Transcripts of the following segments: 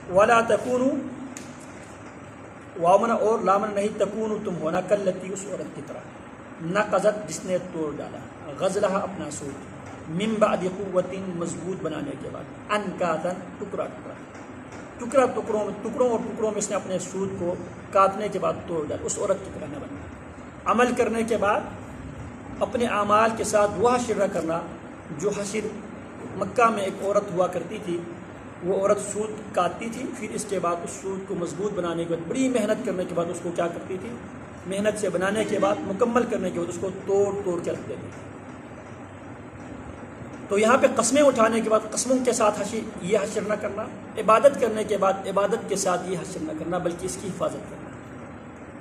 ولا تکونوا وامن اور لامن نہیں تکونوا تم ہونا کلتی اس عورت کی طرح نقضت جس نے توڑ ڈالا غزلہ اپنا سوٹ من بعد قوت مضبوط بنانے کے بعد انکاتن ٹکڑا ٹکڑوں میں اس نے اپنے سود کو کاٹنے کے بعد توڑ ڈالا. اس عورت کی طرح نہ بننا. عمل کرنے کے بعد اپنے اعمال کے ساتھ وہ حشر نہ کرنا جو حشر مکہ میں ایک عورت ہوا کرتی تھی. وہ عورت سود کاٹتی تھی, پھر اس کے بعد اس سود کو مضبوط بنانے کے بعد بڑی محنت کرنے کے بعد اس کو کیا کرتی تھی, محنت سے بنانے کے بعد مکمل کرنے کے بعد اس کو توڑ کے رکھ دیتی تھی. تو یہاں پہ قسمیں اٹھانے کے بعد قسموں کے ساتھ یہ حشر نہ کرنا, عبادت کرنے کے بعد عبادت کے ساتھ یہ حشر نہ کرنا بلکہ اس کی حفاظت کرنا.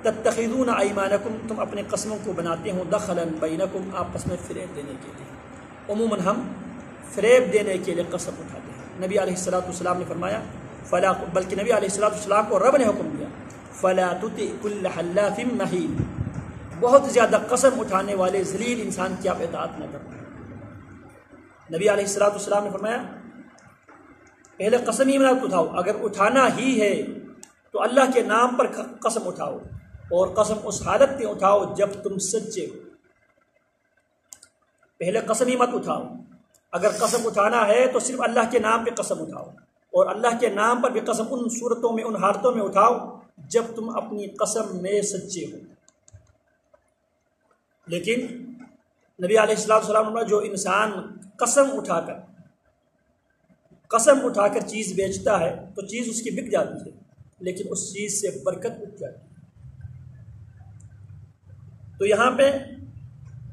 تتخذون ایمانکم تم اپنے قسموں کو بناتے ہو دخلا بینکم آپس میں فریب دینے کے لیے. عموماً ہم فریب دینے کے لیے قسم اٹھاتے ہیں. نبی علیہ السلام نے فرمایا فلا, بلکہ نبی علیہ السلام کو رب نے حکم دیا فلا تطع کل حلاف مہین, بہت زیادہ قسم اٹھانے والے ذلیل انسان کی آپ اطاعت نہ کرنا. نبی علیہ السلام نے فرمایا پہلے قسم ہی مت اٹھاؤ, اگر اٹھانا ہی ہے تو اللہ کے نام پر قسم اٹھاؤ, اور قسم اس حالت میں اٹھاؤ جب تم سچے ہو. پہلے قسم ہی مت اٹھاؤ, اگر قسم اٹھانا ہے تو صرف اللہ کے نام پہ قسم اٹھاؤ, اور اللہ کے نام پر بھی قسم ان صورتوں میں ان حالتوں میں اٹھاؤ جب تم اپنی قسم میں سچے ہو. لیکن نبی علیہ السلام نے جو انسان قسم اٹھا کر چیز بیچتا ہے تو چیز اس کی بک جاتی ہے, لیکن اس چیز سے برکت اٹھ جاتی ہے. تو یہاں پہ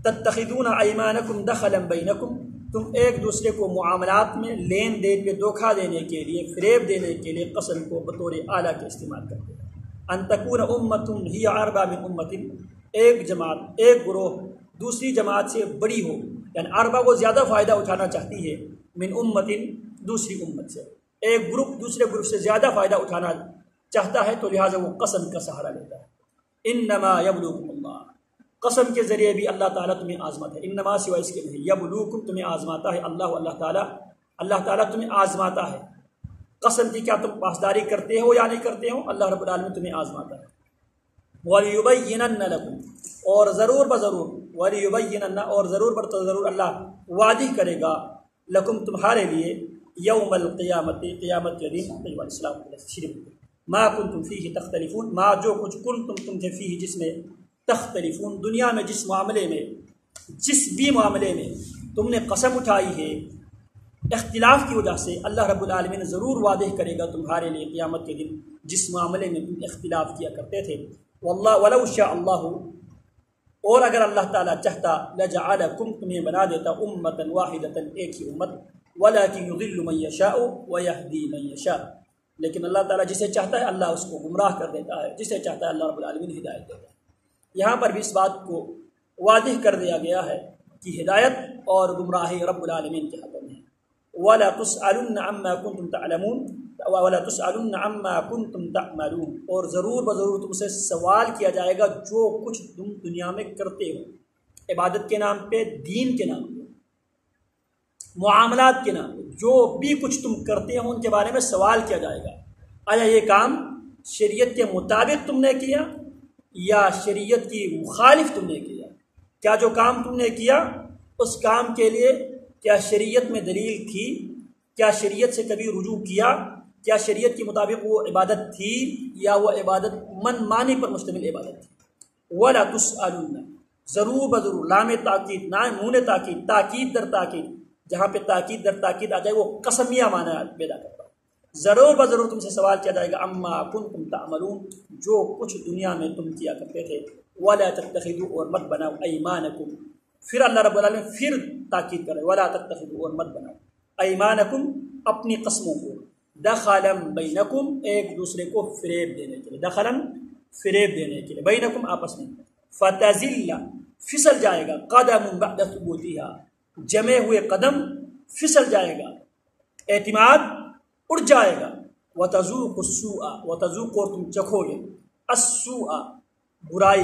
تتخذون ایمانکم دخلا بینکم, تم ایک دوسرے کو معاملات میں لین دین میں دھوکہ دینے کے لیے, فریب دینے کے لیے قسم کو بطور آلہ کے استعمال کرتے ہیں. ان تکون امۃ ہی اربا من امۃ, ایک جماعت ایک گروہ دوسری جماعت سے بڑی ہو, یعنی اربا وہ زیادہ فائدہ اٹھانا چاہتی ہے, من امت دوسری امت سے, ایک گروپ دوسرے گروپ سے زیادہ فائدہ اٹھانا چاہتا ہے تو لہٰذا وہ قسم کا سہارا لیتا ہے. انما یبلوکم اللہ, قسم کے ذریعے بھی اللہ تعالیٰ تمہیں آزماتا ہے. انما سوا اس کے نہیں, یبلوکم تمہیں آزماتا ہے اللہ تعالیٰ تمہیں آزماتا ہے. قسم کی کیا تم پاسداری کرتے ہو یا نہیں کرتے ہو, اللہ رب العالمین تمہیں آزماتا ہے. وَلِيُبَيِّنَنَّ لَكُمْ, اور ضرور بضرور وَلِيُبَيِّنَنَّ, اور ضرور بضرور اللہ واضح کرے گا لکم تمہارے لیے یوم القیامت, قیامت کے دن علیہ السلام ما کنتم فیہ تختلفون, ما جو کچھ کنتم تم تھے فیہ جس میں تختلفون, دنیا میں جس بھی معاملے میں تم نے قسم اٹھائی ہے اختلاف کی وجہ سے, اللہ رب العالمین ضرور واضح کرے گا تمہارے لیے قیامت کے دن جس معاملے میں تم اختلاف کیا کرتے تھے. واللہ ولو شاء اللہ, اور اگر اللہ تعالیٰ چاہتا لجعلکم تمہیں بنا دیتا امۃ واحدۃ, ایک ہی امت, ولکن یضل من یشاء ویہدی من یشاء, لیکن اللہ تعالیٰ جسے چاہتا ہے اللہ اس کو گمراہ کر دیتا ہے, جسے چاہتا ہے اللہ رب العالمین ہدایت دیتا ہے. یہاں پر بھی اس بات کو واضح کر دیا گیا ہے کہ ہدایت اور گمراہی رب العالمین کے حق میں ہے. وَلَا تُسْأَلُنَّ عَمَّا كُنْتُمْ تَعْلَمُونَ وَلَا تُسْأَلُنَّ عَمَّا كُنْتُمْ تَعْمَلُونَ, اور ضرور تم سے سوال کیا جائے گا جو کچھ تم دنیا میں کرتے ہو, عبادت کے نام پہ, دین کے نام پہ, معاملات کے نام پہ, جو بھی کچھ تم کرتے ہو ان کے بارے میں سوال کیا جائے گا. آیا یہ کام شریعت کے مطابق تم نے کیا یا شریعت کی مخالف تم نے کیا؟ کیا جو کام تم نے کیا اس کام کے لیے کیا شریعت میں دلیل تھی, کیا شریعت سے کبھی رجوع کیا, کیا شریعت کے مطابق وہ عبادت تھی یا وہ عبادت من مانی پر مشتمل عبادت تھی. وَلَا تُسْأَلُنَّ, ضرور بضرور, لام تاکید, نون تاکید, تاکید در تاکید, جہاں پہ تاکید در تاکید آ جائے وہ قسمیہ معنی پیدا کرتا ہے. ضرور بضرور تم سے سوال کیا جائے گا اما کنتم تعملون, جو کچھ دنیا میں تم کیا کرتے تھے. وَلَا تَتَّخِذُوا, اور مت بناؤ, ایمانکم, پھر اللہ رب العالمین پھر تاکید کرے, وَلَا تَتَّخِذُوا, اور مت بناؤ, ایمانکم, اپنی قسموں کو, دخلا بینکم, ایک دوسرے کو فریب دینے کے لیے, دخلا فریب دینے کے لیے, بینکم آپس میں, فتزل, پھسل جائے گا, قدم بعد ثبوتها, جمے ہوئے قدم پھسل جائے گا, اعتماد اڑ جائے گا, وتذوق السوء, وتذوق, اور تم چکھو گے, السوء, برائی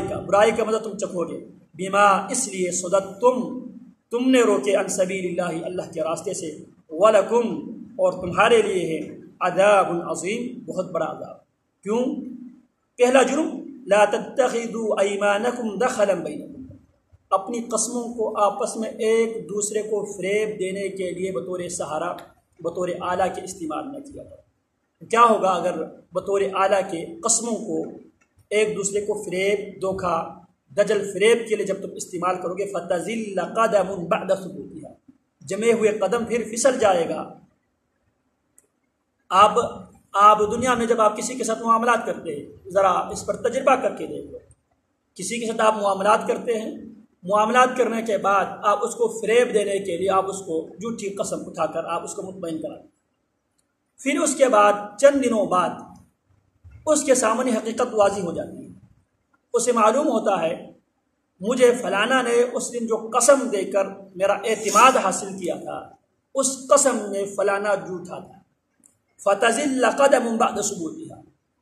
کا مطلب تم چکھو گے, بما, اس لیے, صددتم, تم نے روکے, عن سبیل اللہ, اللہ کے راستے سے, ولکم, اور تمہارے لیے ہے, عذاب عظیم، بہت بڑا عذاب۔ کیوں؟ پہلا جرم لا تتخذوا ایمانکم دخلا بینکم، اپنی قسموں کو آپس میں ایک دوسرے کو فریب دینے کے لیے بطور سہارا، بطور آلہ کے استعمال نہ کیا جائے۔ کیا ہوگا اگر بطور آلہ کے قسموں کو ایک دوسرے کو فریب، دھوکہ، دجل فریب کے لیے جب تم استعمال کرو گے فتزل قدم بعد ثبوتها، جمے ہوئے قدم پھر پھسل جائے گا۔ آپ دنیا میں جب آپ کسی کے ساتھ معاملات کرتے ہیں، ذرا اس پر تجربہ کر کے دیکھو، کسی کے ساتھ آپ معاملات کرتے ہیں، معاملات کرنے کے بعد آپ اس کو فریب دینے کے لیے آپ اس کو جھوٹی قسم اٹھا کر آپ اس کو مطمئن کراتے، پھر اس کے بعد چند دنوں بعد اس کے سامنے حقیقت واضح ہو جاتی ہے، اسے معلوم ہوتا ہے مجھے فلانا نے اس دن جو قسم دے کر میرا اعتماد حاصل کیا تھا اس قسم میں فلانا جھوٹا تھا۔ فتزل قدم بعد ثبوتها،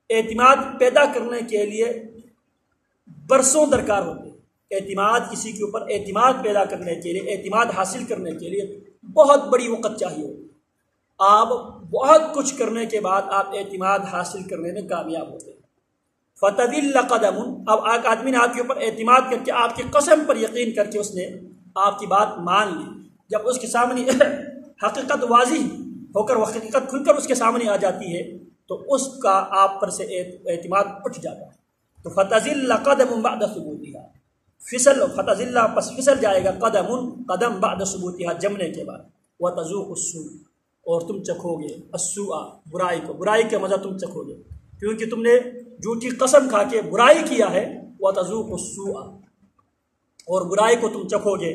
اعتماد پیدا کرنے کے لیے برسوں درکار ہوتے ہیں۔ اعتماد، کسی کے اوپر اعتماد پیدا کرنے کے لیے، اعتماد حاصل کرنے کے لیے بہت بڑی وقت چاہیے ہوتی ہے۔ آپ بہت کچھ کرنے کے بعد آپ اعتماد حاصل کرنے میں کامیاب ہوتے ہیں۔ فتدل قدم، اب ایک آدمی نے آپ کے اوپر اعتماد کر کے آپ کی قسم پر یقین کر کے اس نے آپ کی بات مان لی، جب اس کے سامنے حقیقت واضح ہو کر وہ حقیقت کھل کر اس کے سامنے آ جاتی ہے تو اس کا آپ پر سے اعتماد اٹھ جاتا ہے۔ تو فتزل قدم بعد ثبوتها، فتزل پس پھسل جائے گا قدم بعد ثبوتها، جمنے کے بعد، وتذوق السوء، اور تم چکھو گے السوء، برائی کو، برائی کا مزہ تم چکھو گے، کیونکہ تم نے جھوٹی قسم کھا کے برائی کیا ہے۔ وتذوق السوء، اور برائی کو تم چکھو گے،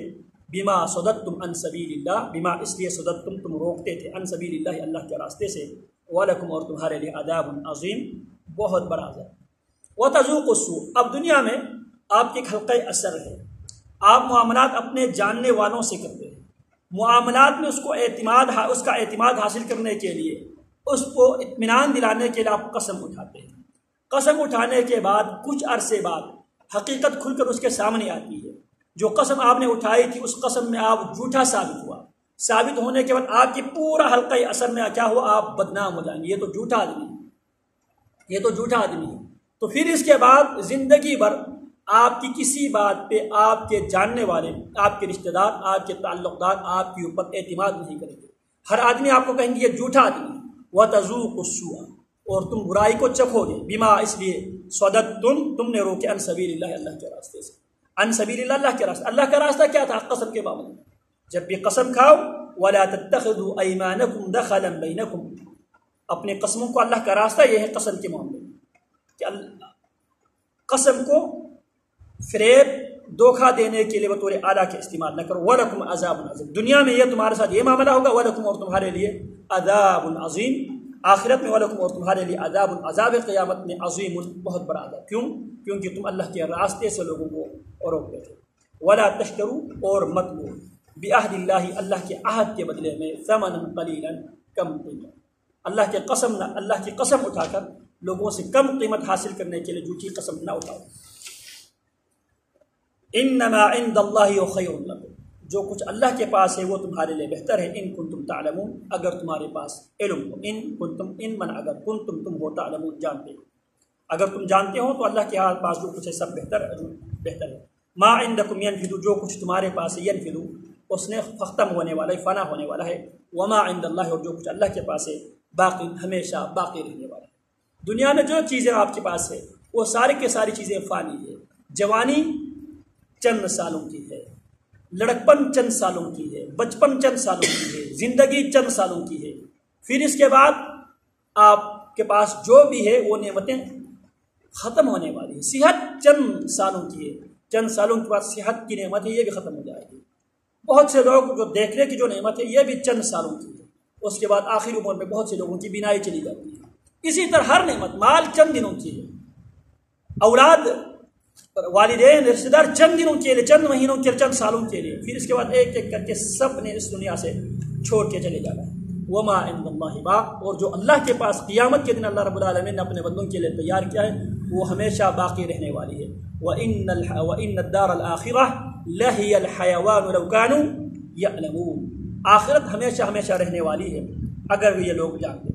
بما صددتم عن سبیل اللہ، بما اس لیے صددتم تم روکتے تھے، عن سبیل اللہ اللہ کے راستے سے، ولکم اور تمہارے لیے عذاب عظیم، بہت بڑا عذاب۔ وتذوق السوء، اب دنیا میں آپ کے ایک حلقہ اثر ہے، آپ معاملات اپنے جاننے والوں سے کرتے ہیں، معاملات میں اس کا اعتماد حاصل کرنے کے لیے، اس کو اطمینان دلانے کے لیے آپ قسم اٹھاتے ہیں۔ قسم اٹھانے کے بعد کچھ عرصے بعد حقیقت کھل کر اس کے سامنے آتی ہے، جو قسم آپ نے اٹھائی تھی اس قسم میں آپ جھوٹا ثابت ہوا، ثابت ہونے کے بعد آپ کی پورا حلقہ اثر میں کیا ہوا، آپ بدنام ہو جائیں گے، یہ تو جھوٹا آدمی ہے، یہ تو جھوٹا آدمی ہے۔ تو پھر اس کے بعد زندگی بھر آپ کی کسی بات پہ آپ کے جاننے والے، آپ کے رشتہ دار، آپ کے تعلق دار آپ کے اوپر اعتماد نہیں کریں گے، ہر آدمی آپ کو کہیں گے یہ جھوٹا آدمی ہے۔ وتذوق السوء، اور تم برائی کو چکھو گے، بما اس لیے صددتم تم نے روکے، عن سبیل اللہ اللہ کے راستے سے، عن سبیل اللہ اللہ کے راستے۔ اللہ کا راستہ کیا تھا؟ قسم کے بابت، جب بھی قسم کھاؤ ولا تتخذوا ایمانکم دخلا بینکم، اپنے قسموں کو، اللہ کا راستہ یہ ہے قسم کے معاملے میں کہ قسم کو فریب، دھوکہ دینے کے لیے بطور آلہ کے استعمال نہ کرو۔ وَلَكُمْ عَذَابٌ عَظِيمٌ، دنیا میں یہ تمہارے ساتھ یہ معاملہ ہوگا، وَلَكُمْ اور تمہارے لیے عذاب عظیم، آخرت میں وَلَكُمْ اور تمہارے لیے عذاب قیامت میں عظیم، بہت بڑا عذاب۔ کیوں؟ کیونکہ تم اللہ کے راستے سے لوگوں کو روکتے تھے۔ وَلَا تَشْتَرُوا، اور مت لو، بِعَهْدِ اللَّهِ، اللہ کے عہد کے بدلے میں، ثَمَنًا قَلِيلًا، کم قیمت، اللہ کی قسم اٹھا کر لوگوں سے کم قیمت حاصل کرنے کے لیے جھوٹی قسم نہ اٹھاؤ۔ انما عند اللہ خیر لکم، جو کچھ اللہ کے پاس ہے وہ تمہارے لیے بہتر ہے، ان کنتم تعلمون، اگر تمہارے پاس علم ہو، ان کنتم، ان من اگر، کنتم تم ہو، تعلمون جانتے ہو، اگر تم جانتے ہو تو اللہ کے پاس جو کچھ ہے سب بہتر ہے۔ ما عندکم ینفد، جو کچھ تمہارے پاس ہے، ینفد اس نے ختم ہونے والا ہے، فنا ہونے والا ہے، وما عند اللہ، اور جو کچھ اللہ کے پاس ہے باقی، ہمیشہ باقی رہنے والا ہے۔ دنیا میں جو چیزیں آپ کے پاس ہے وہ ساری کی ساری چیزیں فانی ہے، جوانی چند سالوں کی ہے، لڑکپن چند سالوں کی ہے، بچپن چند سالوں کی ہے، زندگی چند سالوں کی ہے، پھر اس کے بعد آپ کے پاس جو بھی ہے وہ نعمتیں ختم ہونے والی ہے۔ صحت چند سالوں کی ہے، چند سالوں کے بعد صحت کی نعمت ہے یہ بھی ختم ہو جائے گی۔ بہت سے لوگ جو دیکھنے کی جو نعمت ہے یہ بھی چند سالوں کی ہے، اس کے بعد آخری عمر میں بہت سے لوگوں کی بینائی چلی جاتی ہے۔ اسی طرح ہر نعمت، مال چند دنوں کی ہے، اولاد، والدین، رشتہ دار چند دنوں کے لیے، چند مہینوں کے لیے، چند سالوں کے لیے، پھر اس کے بعد ایک ایک کر کے سب نے اس دنیا سے چھوڑ کے چلے جانا ہے۔ وما عند اللہ باق، اور جو اللہ کے پاس قیامت کے دن اللہ رب العالمین نے اپنے بندوں کے لیے تیار کیا ہے وہ ہمیشہ باقی رہنے والی ہے۔ وَإِنَّ الدَّارَ الْآخِرَةَ لَهِيَ الْحَيَوَانُ لَوْ كَانُوا يَعْلَمُونَ، آخرت ہمیشہ ہمیشہ رہنے والی ہے اگر وہ یہ لوگ جانتے۔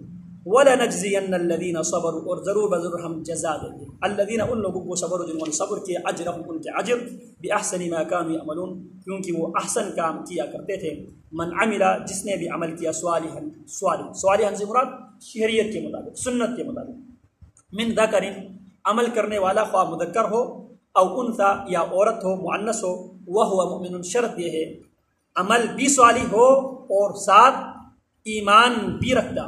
وَلَنَجْزِيَنَّ الَّذِينَ صَبَرُوا، اور ضرور بضرور ہم جزا دیں گے، الذین ان لوگوں کو صبر جنہوں نے صبر کیا، اجرہم ان کے اجر، بِأَحْسَنِ مَا كَانُوا يَعْمَلُونَ کیونکہ وہ احسن کام کیا کرتے تھے، من عمل جس نے بھی عمل کیا، صالحا سے مراد شریعت کے مطابق، سنت کے مطابق، من ذکر عمل کرنے والا خواہ مذکر ہو، او انثى یا عورت ہو، مؤنث ہو، وہو مؤمن شرط یہ ہے عمل بھی صالح ہو اور ساتھ ایمان بھی رکھتا،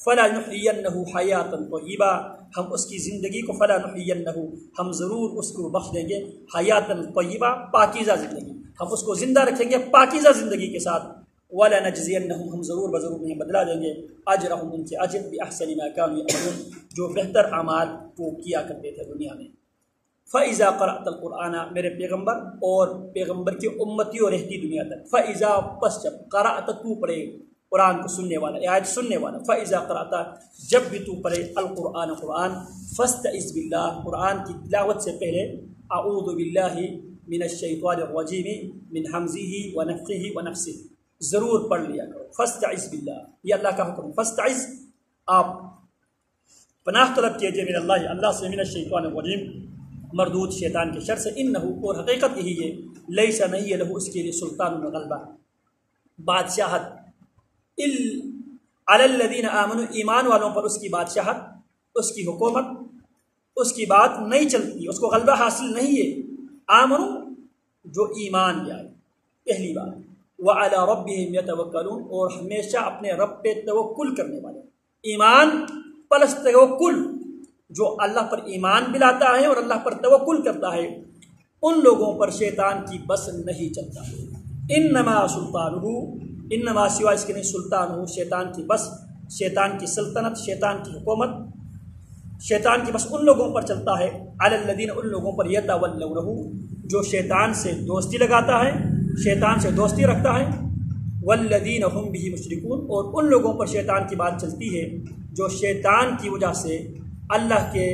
فلا نحیینہ حیاۃ طیبہ ہم اس کی زندگی کو، فلا نحیینہ ہم ضرور اس کو بخش دیں گے، حیاۃ طیبہ پاکیزہ زندگی، ہم اس کو زندہ رکھیں گے پاکیزہ زندگی کے ساتھ، وَلَنَجْزِيَنَّهُمْ ہم ضرور بضرور انہیں بدلا دیں گے، اجرہم ان کے اجر، بِأَحْسَنِ مَا كَانُوا يَعْمَلُونَ جو بہتر اعمال وہ کیا کرتے تھے دنیا میں۔ فَإِذَا قَرَأْتَ الْقُرْآنَ میرے پیغمبر اور پیغمبر کی امتیوں رہتی دنیا تک، فَإِذَا پس جب قرأت تو پڑھے قرآن کو سننے والا، آیت سننے والا، فَإِذَا قَرَأْتَ جب بھی تو پڑھے القرآن قرآن، فَاسْتَعِذْ بِاللَّهِ قرآن کی تلاوت سے پہلے اعوذ باللہ من الشیطان الرجیم من حمزہ ونفخہ ونفثہ ضرور پڑھ لیا کرو، فَاسْتَعِذْ بِاللَّهِ یہ اللہ کا حکم، فَاسْتَعِذْ آپ پناہ طلب کیجئے من اللہ اللہ سے، من الشیطان الرجیم مردود شیطان کے شر سے، انہو اور حقیقت یہی ہے، لیس نہیں ہے لہو اس کے لیے سلطان غلبہ بادشاہت، علی الذین آمنوا ایمان والوں پر اس کی بادشاہت، اس کی حکومت، اس کی بات نہیں چلتی، اس کو غلبہ حاصل نہیں ہے، آمنوا جو ایمان لائے پہلی بات، وعلی ربہم یتوکلون اور ہمیشہ اپنے رب پہ توکل کرنے والے، ایمان پلس توکل جو اللہ پر ایمان بھی لاتا ہے اور اللہ پر توکل کرتا ہے، ان لوگوں پر شیطان کی بس نہیں چلتا، انما سلطانہ انما سوا اس کے نہیں، سلطانہ شیطان کی بس، شیطان کی سلطنت، شیطان کی حکومت، شیطان کی بس ان لوگوں پر چلتا ہے، علی الذین ان لوگوں پر یتولونہ جو شیطان سے دوستی لگاتا ہے، شیطان سے دوستی رکھتا ہے، والذین هم بہ مشرکون اور ان لوگوں پر شیطان کی بات چلتی ہے جو شیطان کی وجہ سے اللہ کے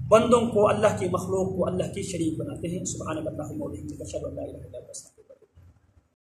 بندوں کو، اللہ کی مخلوق کو اللہ کی شریک بناتے ہیں۔ سبحانک اللہم و بحمدک اشہد ان لا الہ الا انت۔